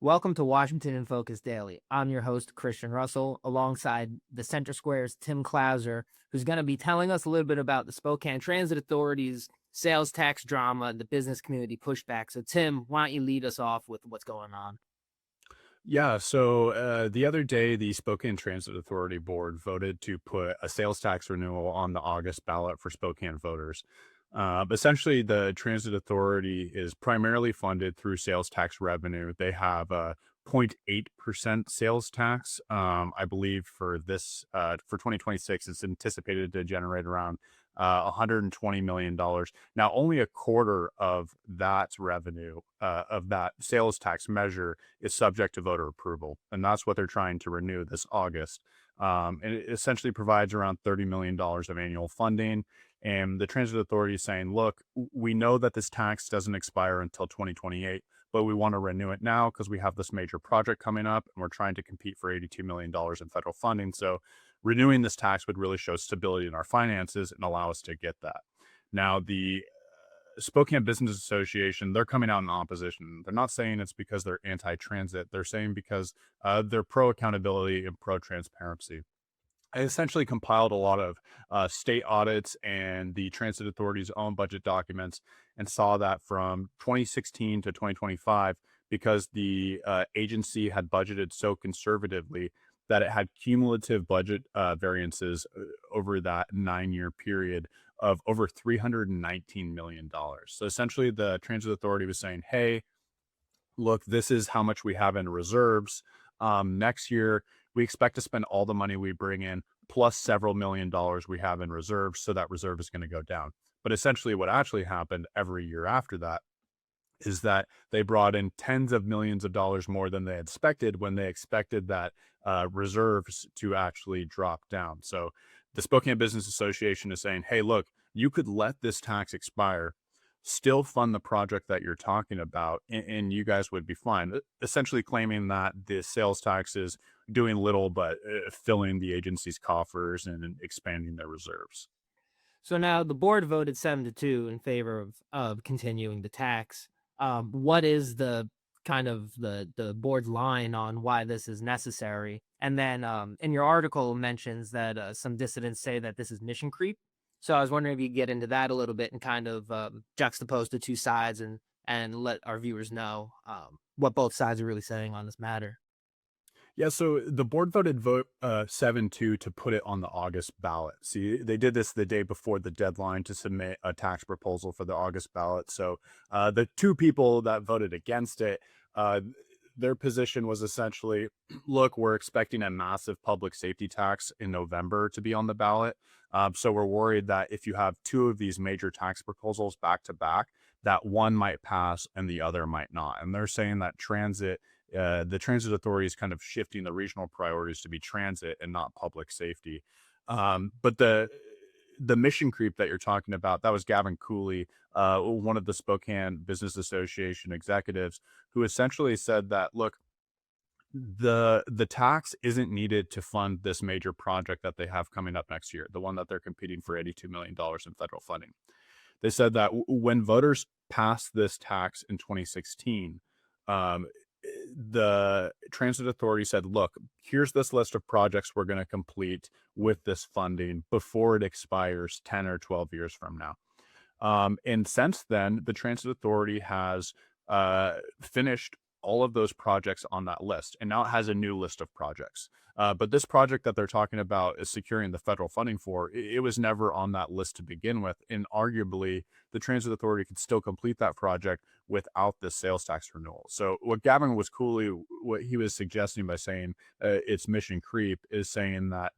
Welcome to Washington in Focus Daily. I'm your host, Christian Russell, alongside the Center Square's Tim Klauser, who's going to be telling us a little bit about the Spokane Transit Authority's sales tax drama and the business community pushback. So, Tim, why don't you lead us off with what's going on? The other day, the Spokane Transit Authority Board voted to put a sales tax renewal on the August ballot for Spokane voters. Essentially, the Transit Authority is primarily funded through sales tax revenue. They have a 0.8% sales tax. I believe for 2026, it's anticipated to generate around $120 million. Now, only a quarter of that revenue, of that sales tax measure, is subject to voter approval. And that's what they're trying to renew this August. And it essentially provides around $30 million of annual funding. And the Transit Authority is saying, look, we know that this tax doesn't expire until 2028, but we want to renew it now because we have this major project coming up and we're trying to compete for $82 million in federal funding. So renewing this tax would really show stability in our finances and allow us to get that. Now, the Spokane Business Association, they're coming out in opposition. They're not saying it's because they're anti-transit. They're saying because they're pro-accountability and pro-transparency. I essentially compiled a lot of state audits and the Transit Authority's own budget documents and saw that from 2016 to 2025, because the agency had budgeted so conservatively that it had cumulative budget variances over that 9-year period of over $319 million. So essentially, the Transit Authority was saying, hey, look, this is how much we have in reserves. Next year, we expect to spend all the money we bring in plus several $1 million we have in reserves. So that reserve is going to go down. But essentially, what actually happened every year after that is that they brought in tens of millions of dollars more than they expected when they expected that reserves to actually drop down. So the Spokane Business Association is saying, hey, look, you could let this tax expire, still fund the project that you're talking about, and you guys would be fine. Essentially claiming that the sales tax is doing little but filling the agency's coffers and expanding their reserves. So now the board voted 7-2 in favor of continuing the tax. What is the kind of the board's line on why this is necessary? And then in your article mentions that some dissidents say that this is mission creep. So I was wondering if you could get into that a little bit and kind of juxtapose the two sides and let our viewers know what both sides are really saying on this matter. Yeah, so the board voted 7-2 to put it on the August ballot. See, they did this the day before the deadline to submit a tax proposal for the August ballot. So the two people that voted against it, uh, their position was essentially, look, we're expecting a massive public safety tax in November to be on the ballot. So we're worried that if you have two of these major tax proposals back to back, that one might pass and the other might not. And they're saying that the transit authority is kind of shifting the regional priorities to be transit and not public safety. But the mission creep that you're talking about, that was Gavin Cooley, one of the Spokane Business Association executives, who essentially said that, look, the tax isn't needed to fund this major project that they have coming up next year, the one that they're competing for $82 million in federal funding. They said that when voters passed this tax in 2016, um, the transit authority said, look, here's this list of projects we're going to complete with this funding before it expires 10 or 12 years from now. And since then, the transit authority has finished all of those projects on that list, and now it has a new list of projects. But this project that they're talking about is securing the federal funding for. It was never on that list to begin with, and arguably, the transit authority could still complete that project without the sales tax renewal. So, what he was suggesting by saying it's mission creep is saying that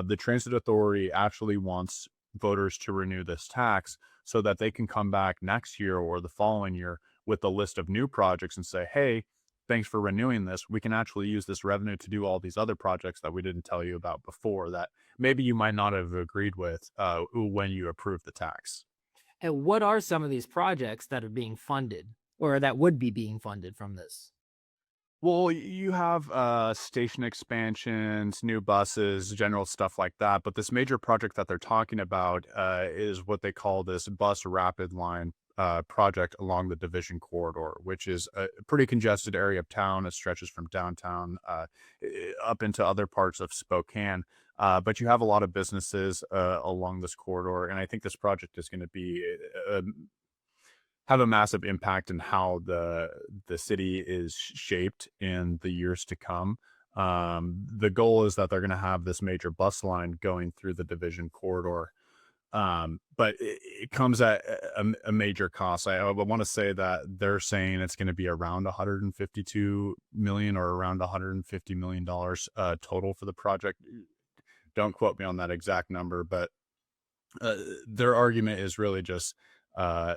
the transit authority actually wants voters to renew this tax so that they can come back next year or the following year with a list of new projects and say, hey, thanks for renewing this. We can actually use this revenue to do all these other projects that we didn't tell you about before that maybe you might not have agreed with when you approved the tax. And what are some of these projects that are being funded or that would be being funded from this? Well, you have station expansions, new buses, general stuff like that. But this major project that they're talking about is what they call this bus rapid line project along the Division Corridor, which is a pretty congested area of town. It stretches from downtown up into other parts of Spokane. But you have a lot of businesses along this corridor, and I think this project is going to be have a massive impact in how the city is shaped in the years to come. The goal is that they're going to have this major bus line going through the Division Corridor, but it comes at a major cost. I want to say that they're saying it's going to be around 152 million or around 150 million dollars total for the project. Don't quote me on that exact number, but uh, their argument is really just uh,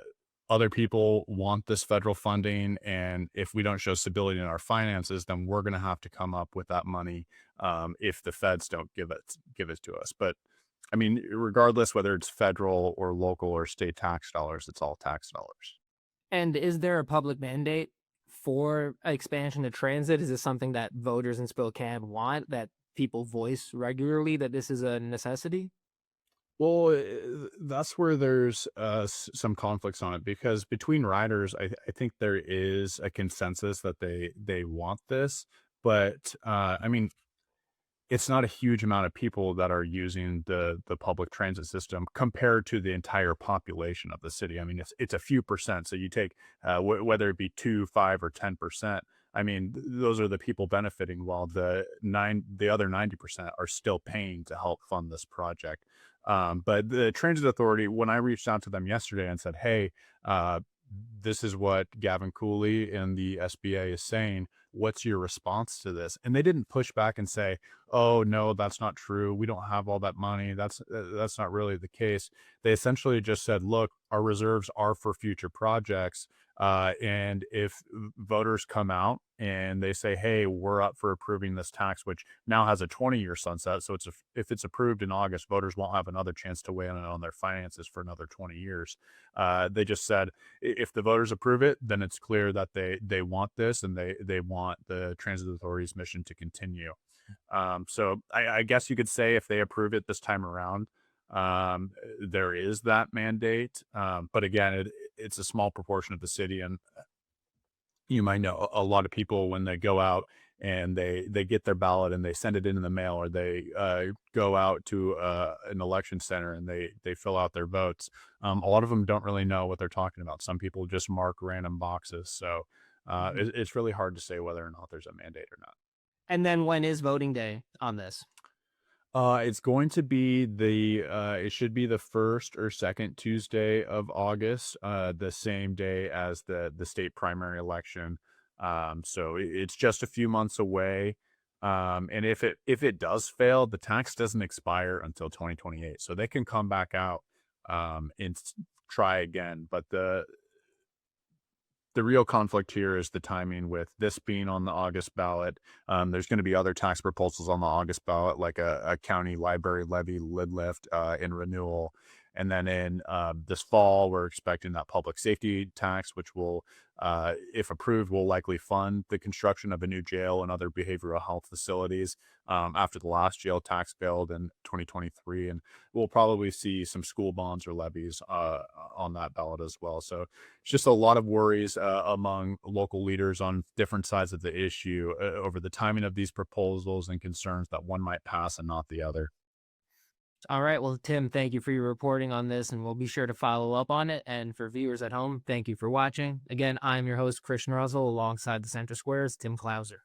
other people want this federal funding, and if we don't show stability in our finances, then we're going to have to come up with that money if the feds don't give it to us. But I mean, regardless whether it's federal or local or state tax dollars, it's all tax dollars. And is there a public mandate for expansion of transit? Is this something that voters in Spokane want, that people voice regularly, that this is a necessity? Well, that's where there's some conflicts on it because between riders, I think there is a consensus that they want this, but I mean, it's not a huge amount of people that are using the public transit system compared to the entire population of the city. I mean, it's a few percent. So you take whether it be 2, 5, or 10%. I mean, those are the people benefiting, while the other 90% are still paying to help fund this project. But the transit authority, when I reached out to them yesterday and said, "Hey, uh, this is what Gavin Cooley and the SBA is saying. What's your response to this?" And they didn't push back and say, "Oh no, that's not true. We don't have all that money. That's not really the case." They essentially just said, "Look, our reserves are for future projects, and if voters come out and they say, 'Hey, we're up for approving this tax,' which now has a 20-year sunset, so if it's approved in August, voters won't have another chance to weigh in on their finances for another 20 years." They just said, if the voters approve it, then it's clear that they want this and they want the transit authority's mission to continue. So I guess you could say if they approve it this time around, there is that mandate. But again, it's a small proportion of the city, and you might know a lot of people when they go out and they get their ballot and they send it in the mail, or they go out to an election center and they fill out their votes. A lot of them don't really know what they're talking about. Some people just mark random boxes, so Mhm. it's really hard to say whether or not there's a mandate or not. And then when is voting day on this? It's going to be it should be the first or second Tuesday of August, the same day as the state primary election. So it's just a few months away. And if it does fail, the tax doesn't expire until 2028. So they can come back out and try again. But the real conflict here is the timing with this being on the August ballot. There's going to be other tax proposals on the August ballot, like a county library levy lid lift in renewal. And then in this fall, we're expecting that public safety tax, which will, if approved, will likely fund the construction of a new jail and other behavioral health facilities after the last jail tax failed in 2023. And we'll probably see some school bonds or levies on that ballot as well. So it's just a lot of worries among local leaders on different sides of the issue over the timing of these proposals and concerns that one might pass and not the other. All right. Well, Tim, thank you for your reporting on this, and we'll be sure to follow up on it. And for viewers at home, thank you for watching. Again, I'm your host, Christian Russell, alongside the Center Square's Tim Klauser.